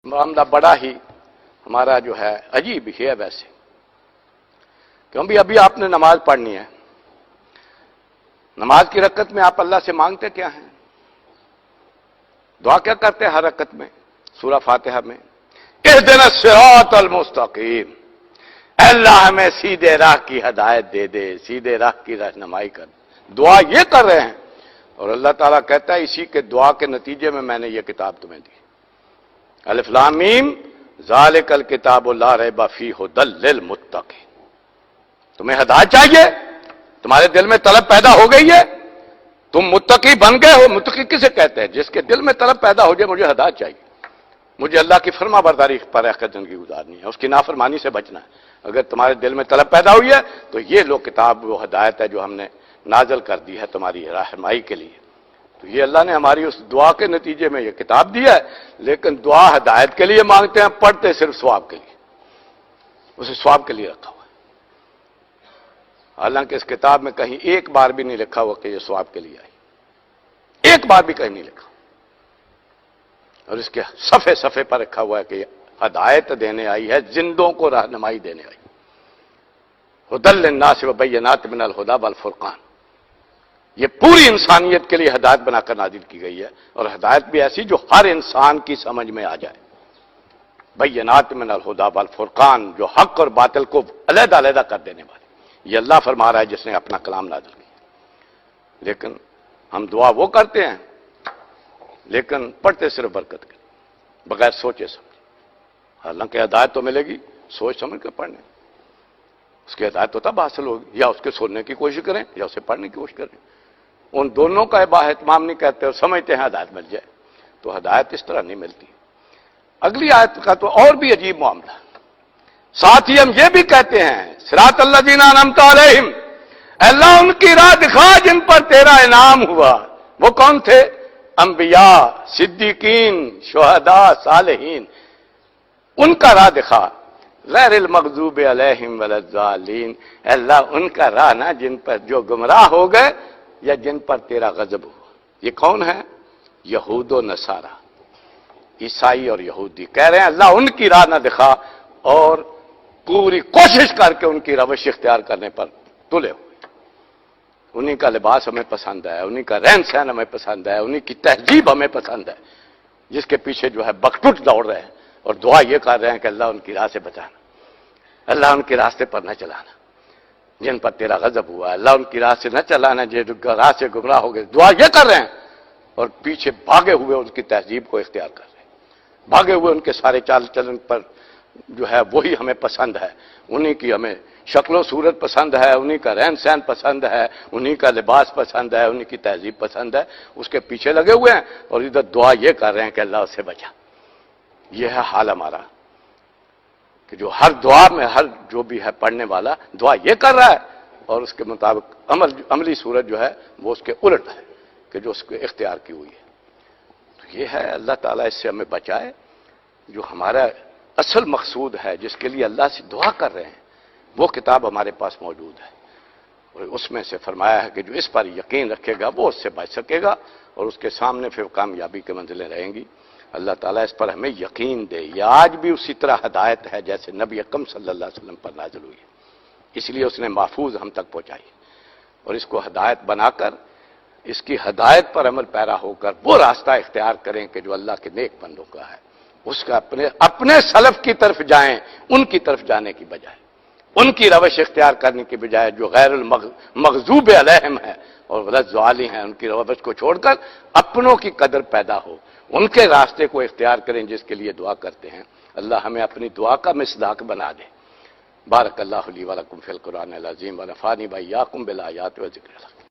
معاملہ بڑا ہی ہمارا جو ہے عجیب ہی ہے ویسے، کیونکہ ابھی آپ نے نماز پڑھنی ہے۔ نماز کی رکعت میں آپ اللہ سے مانگتے کیا ہیں؟ دعا کیا کرتے ہیں ہر رکعت میں؟ سورہ فاتحہ میں اہدنا الصراط المستقیم، اے اللہ ہمیں سیدھے راہ کی ہدایت دے دے، سیدھے راہ کی رہنمائی کر۔ دعا یہ کر رہے ہیں، اور اللہ تعالیٰ کہتا ہے اسی کے دعا کے نتیجے میں نے یہ کتاب تمہیں دی۔ الف لام میم ذالک الکتاب لا ریب فیہ ھدی للمتقین۔ تمہیں ہدایت چاہیے، تمہارے دل میں طلب پیدا ہو گئی ہے، تم متقی بن گئے ہو۔ متقی کسے کہتے ہیں؟ جس کے دل میں طلب پیدا ہو جائے مجھے ہدایت چاہیے، مجھے اللہ کی فرما برداری پر رہ کر زندگی گزارنی ہے، اس کی نافرمانی سے بچنا ہے۔ اگر تمہارے دل میں طلب پیدا ہوئی ہے تو یہ لو کتاب وہ ہدایت ہے جو ہم نے نازل کر دی ہے تمہاری رہنمائی کے لیے۔ تو یہ اللہ نے ہماری اس دعا کے نتیجے میں یہ کتاب دی ہے، لیکن دعا ہدایت کے لیے مانگتے ہیں، پڑھتے صرف ثواب کے لیے، اسے ثواب کے لیے رکھا ہوا ہے۔ حالانکہ اس کتاب میں کہیں ایک بار بھی نہیں لکھا ہوا کہ یہ ثواب کے لیے آئی، ایک بار بھی کہیں نہیں لکھا، اور اس کے صفحے صفحے پر رکھا ہوا ہے کہ یہ ہدایت دینے آئی ہے، زندوں کو رہنمائی دینے آئی۔ ھدی للناس وبینات من الھدی والفرقان، یہ پوری انسانیت کے لیے ہدایت بنا کر نازل کی گئی ہے، اور ہدایت بھی ایسی جو ہر انسان کی سمجھ میں آ جائے۔ بینات من الھدی والفرقان، جو حق اور باطل کو علیحدہ علیحدہ کر دینے والے۔ یہ اللہ فرما رہا ہے جس نے اپنا کلام نازل کیا۔ لیکن ہم دعا وہ کرتے ہیں، لیکن پڑھتے صرف برکت کے، بغیر سوچے سمجھے۔ حالانکہ ہدایت تو ملے گی سوچ سمجھ کے پڑھنے، اس کی ہدایت تو تب حاصل ہوگی یا اس کے سننے کی کوشش کریں یا اسے پڑھنے کی کوشش کریں۔ ان دونوں کا اہتمام نہیں کرتے اور سمجھتے ہیں ہدایت مل جائے، تو ہدایت اس طرح نہیں ملتی۔ اگلی آیت کا تو اور بھی عجیب معاملہ، ساتھ ہی ہم یہ بھی کہتے ہیں صراط الذین انعمت علیہم، اللہ ان کی راہ دکھا جن پر تیرا انعام ہوا۔ وہ کون تھے؟ انبیاء، صدیقین، شہداء، صالحین، ان کا راہ دکھا۔ غیر المغضوب علیہم ولا الضالین، اللہ ان کا راہ نہ جن پر جو گمراہ ہو گئے یا جن پر تیرا غضب ہوا۔ یہ کون ہے؟ یہود و نصارہ، عیسائی اور یہودی کہہ رہے ہیں اللہ ان کی راہ نہ دکھا، اور پوری کوشش کر کے ان کی روش اختیار کرنے پر تلے ہوئے۔ انہی کا لباس ہمیں پسند ہے، انہی کا رہن سہن ہمیں پسند ہے، انہی کی تہذیب ہمیں پسند ہے، جس کے پیچھے جو ہے بکٹوٹ دوڑ رہے ہیں، اور دعا یہ کر رہے ہیں کہ اللہ ان کی راہ سے بچانا، اللہ ان کے راستے پر نہ چلانا جن پر تیرا غضب ہوا، اللہ ان کی راہ سے نہ چلانا جو راہ سے گمراہ ہو گئے۔ دعا یہ کر رہے ہیں، اور پیچھے بھاگے ہوئے ان کی تہذیب کو اختیار کر رہے ہیں، بھاگے ہوئے ان کے سارے چال چلن پر جو ہے وہی ہمیں پسند ہے، انہی کی ہمیں شکل و صورت پسند ہے، انہی کا رہن سہن پسند ہے، انہی کا لباس پسند ہے، انہی کی تہذیب پسند ہے، اس کے پیچھے لگے ہوئے ہیں، اور ادھر دعا یہ کر رہے ہیں کہ اللہ اسے بچا۔ یہ ہے حال ہمارا کہ جو ہر دعا میں ہر جو بھی ہے پڑھنے والا دعا یہ کر رہا ہے، اور اس کے مطابق عملی صورت جو ہے وہ اس کے الٹ ہے کہ جو اس کو اختیار کی ہوئی ہے۔ تو یہ ہے اللہ تعالیٰ اس سے ہمیں بچائے۔ جو ہمارا اصل مقصود ہے جس کے لیے اللہ سے دعا کر رہے ہیں، وہ کتاب ہمارے پاس موجود ہے، اور اس میں سے فرمایا ہے کہ جو اس پر یقین رکھے گا وہ اس سے بچ سکے گا، اور اس کے سامنے پھر کامیابی کی منزلیں رہیں گی۔ اللہ تعالیٰ اس پر ہمیں یقین دے۔ یہ آج بھی اسی طرح ہدایت ہے جیسے نبی اکرم صلی اللہ علیہ وسلم پر نازل ہوئی ہے، اس لیے اس نے محفوظ ہم تک پہنچائی، اور اس کو ہدایت بنا کر اس کی ہدایت پر عمل پیرا ہو کر وہ راستہ اختیار کریں کہ جو اللہ کے نیک بندوں کا ہے، اس کا اپنے سلف کی طرف جائیں، ان کی طرف جانے کی بجائے، ان کی روش اختیار کرنے کی بجائے جو غیر المغضوب علیہم ہے اور ولاضالین ہیں، ان کی روش کو چھوڑ کر اپنوں کی قدر پیدا ہو، ان کے راستے کو اختیار کریں جس کے لیے دعا کرتے ہیں۔ اللہ ہمیں اپنی دعا کا مصداق بنا دے۔ بارک اللہ لی ولکم فی القرآن العظیم ونفعنی وإیاکم بالآیات و ذکر الحکیم۔